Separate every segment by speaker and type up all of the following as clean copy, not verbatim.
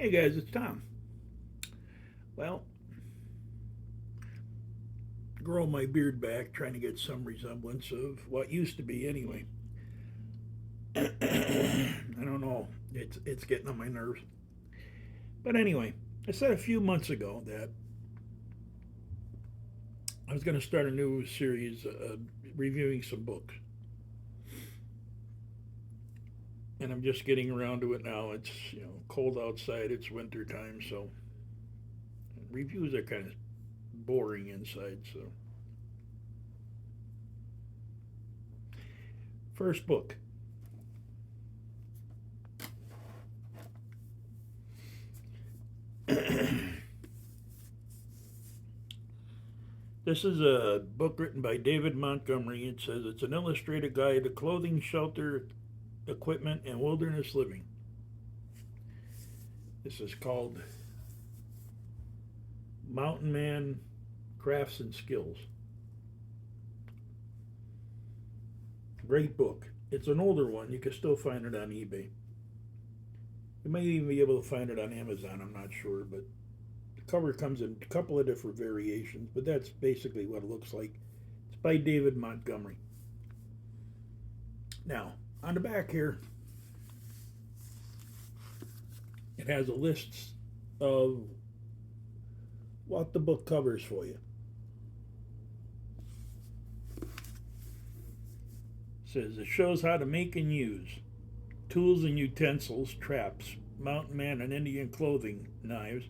Speaker 1: Hey guys, it's Tom. Well, growing my beard back, trying to get some resemblance of what used to be anyway. I don't know. It's getting on my nerves. But anyway, I said a few months ago that I was going to start a new series reviewing some books. And I'm just getting around to it now. It's, cold outside, it's winter time, so reviews are kind of boring inside, so first book. This is a book written by David Montgomery. It says it's an illustrated guide to clothing, shelter, equipment, and wilderness living. This is called Mountain Man Crafts and Skills. Great book. It's an older one. You can still find it on eBay. You may even be able to find it on Amazon, I'm not sure, but the cover comes in a couple of different variations, but that's basically what it looks like. It's by David Montgomery. Now, on the back here, it has a list of what the book covers for you. It says it shows how to make and use tools and utensils, traps, mountain man and Indian clothing, knives,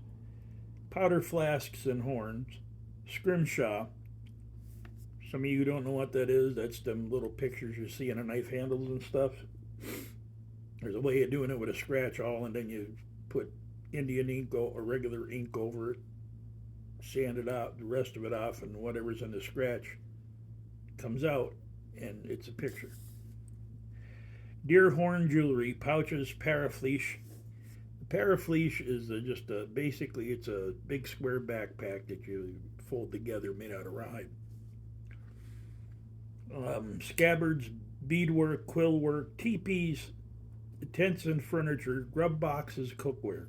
Speaker 1: powder flasks and horns, scrimshaw. Some of you don't know what that is. That's them little pictures you see in the knife handles and stuff. There's a way of doing it with a scratch awl, and then you put Indian ink or regular ink over it, sand it out, the rest of it off, and whatever's in the scratch comes out, and it's a picture. Deer horn jewelry, pouches, parafleece. The parafleece is basically it's a big square backpack that you fold together, made out of rawhide. Scabbards, beadwork, quill work, teepees, tents and furniture, grub boxes, cookware.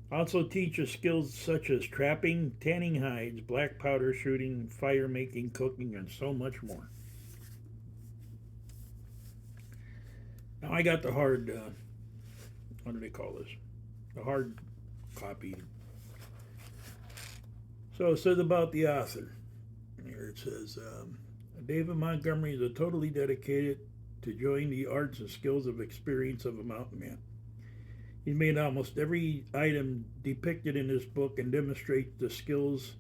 Speaker 1: Also teaches skills such as trapping, tanning hides, black powder shooting, fire making, cooking, and so much more. Now I got the hard, what do they call this? The hard copy. So it says about the author. Here it says, David Montgomery is a totally dedicated to enjoying the arts and skills of experience of a mountain man. He's made almost every item depicted in this book and demonstrates the skills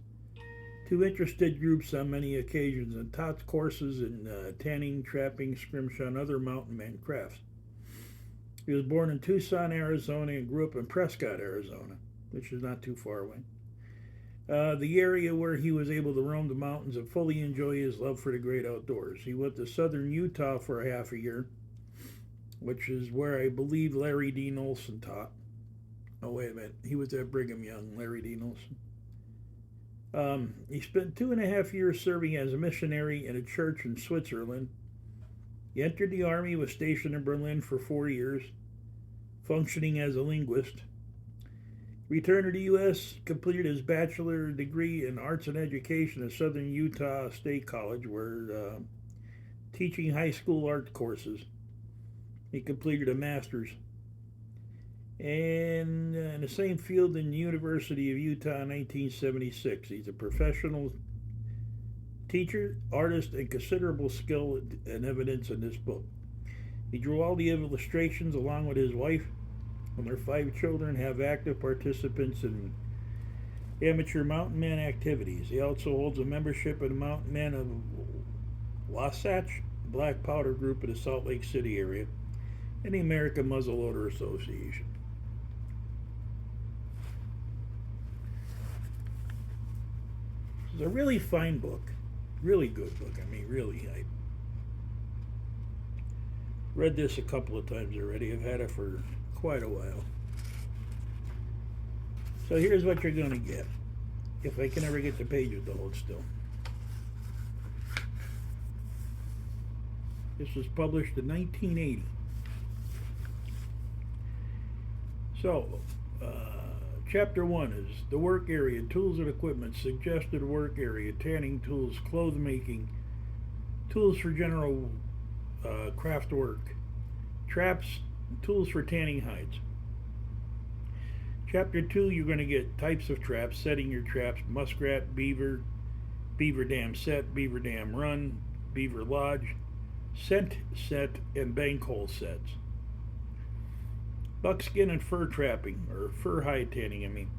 Speaker 1: to interested groups on many occasions and taught courses in tanning, trapping, scrimshaw, and other mountain man crafts. He was born in Tucson, Arizona, and grew up in Prescott, Arizona, which is not too far away. The area where he was able to roam the mountains and fully enjoy his love for the great outdoors. He went to southern Utah for a half a year, which is where I believe Larry D. Nolson taught. Oh, wait a minute. He was at Brigham Young, Larry D. Nolson. He spent 2.5 years serving as a missionary in a church in Switzerland. He entered the Army, was stationed in Berlin for 4 years, functioning as a linguist. Returned to the U.S., completed his bachelor degree in arts and education at Southern Utah State College, where teaching high school art courses. He completed a master's. And in the same field in the University of Utah in 1976. He's a professional teacher, artist, and considerable skill and evidence in this book. He drew all the illustrations along with his wife, and their 5 children have active participants in amateur mountain man activities. He also holds a membership in the Mountain Men of Wasatch Black Powder Group in the Salt Lake City area and the American Muzzleloader Association. It's a really fine book, really good book. I mean, really, I read this a couple of times already. I've had it for quite a while. So here's what you're going to get, if I can ever get the pages to hold still. This was published in 1980. So, Chapter 1 is the work area, tools and equipment, suggested work area, tanning tools, cloth making, tools for general craft work, traps, tools for tanning hides. Chapter 2, you're going to get types of traps, setting your traps, muskrat, beaver, beaver dam set, beaver dam run, beaver lodge, scent set, and bank hole sets. Buckskin and fur trapping, or fur hide tanning,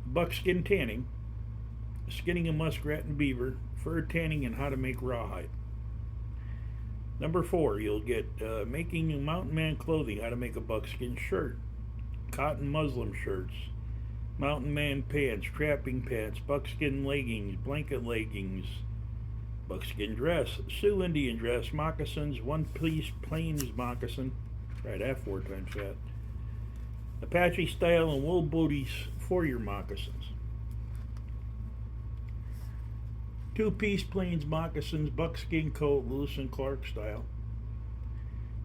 Speaker 1: Buckskin tanning, skinning a muskrat and beaver, fur tanning, and how to make rawhide. Number 4, you'll get making mountain man clothing, how to make a buckskin shirt, cotton muslin shirts, mountain man pants, trapping pants, buckskin leggings, blanket leggings, buckskin dress, Sioux Indian dress, moccasins, one-piece plains moccasin, try that 4 times fast, Apache style and wool booties for your moccasins. 2-piece plains moccasins, buckskin coat, Lewis and Clark style.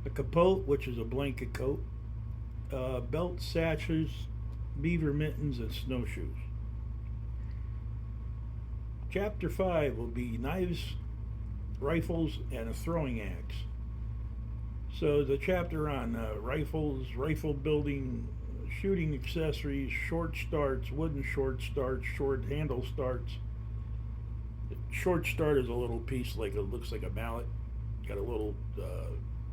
Speaker 1: A capote, which is a blanket coat. Belt, sashes, beaver mittens, and snowshoes. Chapter 5 will be knives, rifles, and a throwing axe. So the chapter on rifles, rifle building, shooting accessories, short starts, wooden short starts, short handle starts. The short start is a little piece like it looks like a mallet. Got a little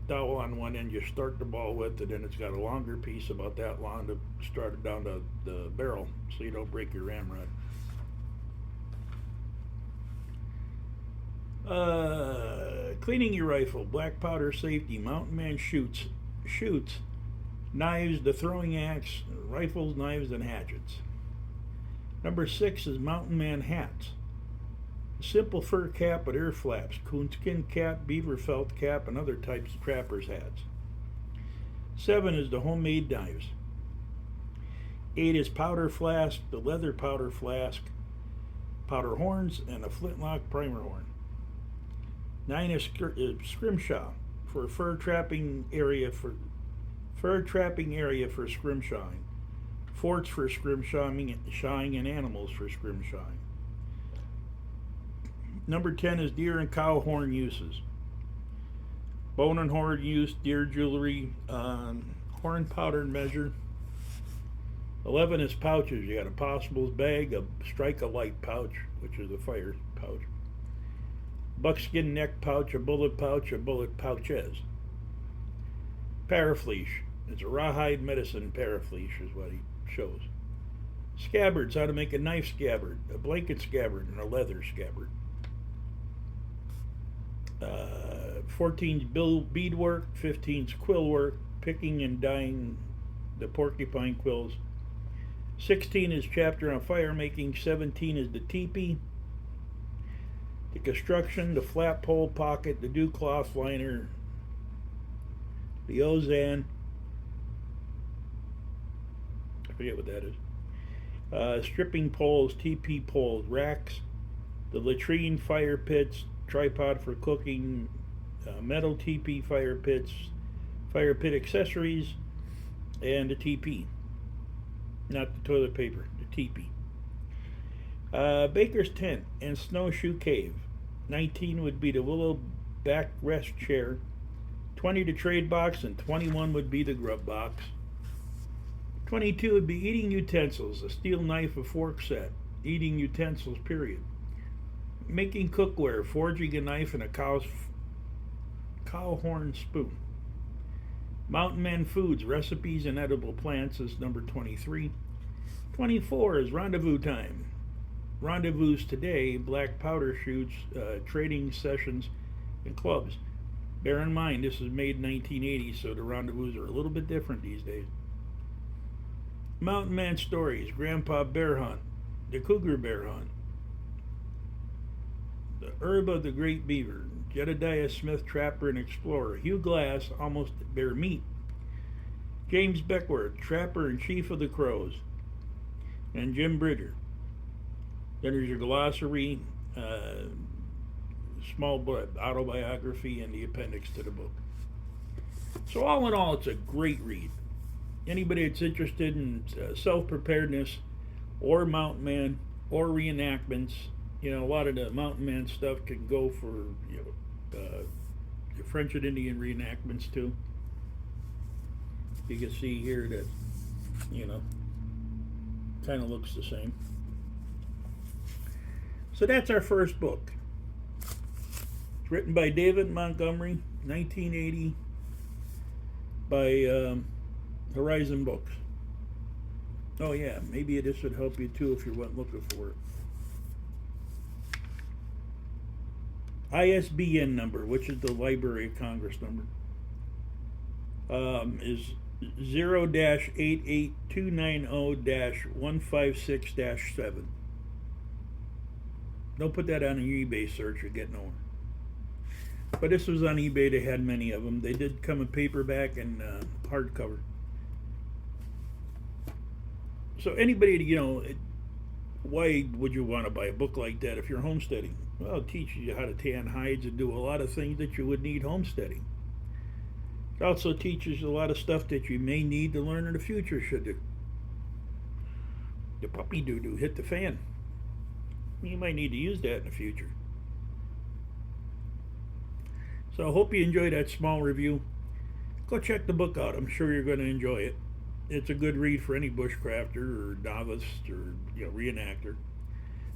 Speaker 1: dowel on one end you start the ball with, and then it's got a longer piece about that long to start it down to the barrel so you don't break your ramrod. Cleaning your rifle, black powder safety, mountain man shoots, knives, the throwing axe, rifles, knives, and hatchets. Number 6 is mountain man hats. A simple fur cap with ear flaps, coonskin cap, beaver felt cap, and other types of trappers' hats. 7 is the homemade knives. 8 is powder flask, the leather powder flask, powder horns, and a flintlock primer horn. 9 is scrimshaw for fur trapping area for scrimshawing. Forts for scrimshawing and animals for scrimshawing. Number 10 is deer and cow horn uses. Bone and horn use, deer jewelry, horn powder measure. 11 is pouches. You got a possibles bag, a strike a light pouch, which is a fire pouch. Buckskin neck pouch, a bullet pouches. Parafleece. It's a rawhide medicine parafleece is what he shows. Scabbards, how to make a knife scabbard, a blanket scabbard, and a leather scabbard. 14's beadwork, 15's quill work, picking and dyeing the porcupine quills. 16 is chapter on fire making, 17 is the teepee, the construction, the flat pole pocket, the dew cloth liner, the ozan, I forget what that is, stripping poles, teepee poles, racks, the latrine, fire pits, tripod for cooking, metal teepee fire pits, fire pit accessories, and the teepee. Not the toilet paper, the teepee. Baker's tent and snowshoe cave. 19 would be the willow back rest chair. 20 the trade box, and 21 would be the grub box. 22 would be eating utensils, a steel knife, a fork set. Eating utensils, period. Making cookware, forging a knife, and a cow horn spoon. Mountain Man foods, recipes, and edible plants is number 23. 24 is rendezvous time. Rendezvous today, black powder shoots, trading sessions, and clubs. Bear in mind, this is made in 1980, so the rendezvous are a little bit different these days. Mountain Man stories, Grandpa Bear Hunt, the Cougar Bear Hunt, the Herb of the Great Beaver, Jedediah Smith, Trapper and Explorer, Hugh Glass, Almost Bear Meat, James Beckworth, Trapper and Chief of the Crows, and Jim Bridger. Then there's your glossary, small autobiography, and the appendix to the book. So all in all, it's a great read. anybody that's interested in self-preparedness or mountain man or reenactments, you know, a lot of the mountain man stuff can go for, the French and Indian reenactments too. You can see here that, you know, kind of looks the same. So that's our first book. It's written by David Montgomery, 1980, by Horizon Books. Oh yeah, maybe this would help you too if you went looking for it. ISBN number, which is the Library of Congress number, is 0-88290-156-7. Don't put that on an eBay search, you'll get nowhere. But this was on eBay, they had many of them. They did come in paperback and hardcover. So anybody, you know, why would you want to buy a book like that if you're homesteading? Well, it teaches you how to tan hides and do a lot of things that you would need homesteading. It also teaches you a lot of stuff that you may need to learn in the future should the puppy doo-doo hit the fan. You might need to use that in the future. So I hope you enjoyed that small review. Go check the book out. I'm sure you're going to enjoy it. It's a good read for any bushcrafter or novice or, you know, reenactor.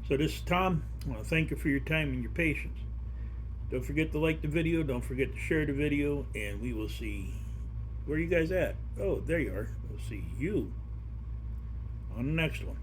Speaker 1: So this is Tom. I want to thank you for your time and your patience. Don't forget to like the video. Don't forget to share the video. And we will see... Where are you guys at? Oh, there you are. We'll see you on the next one.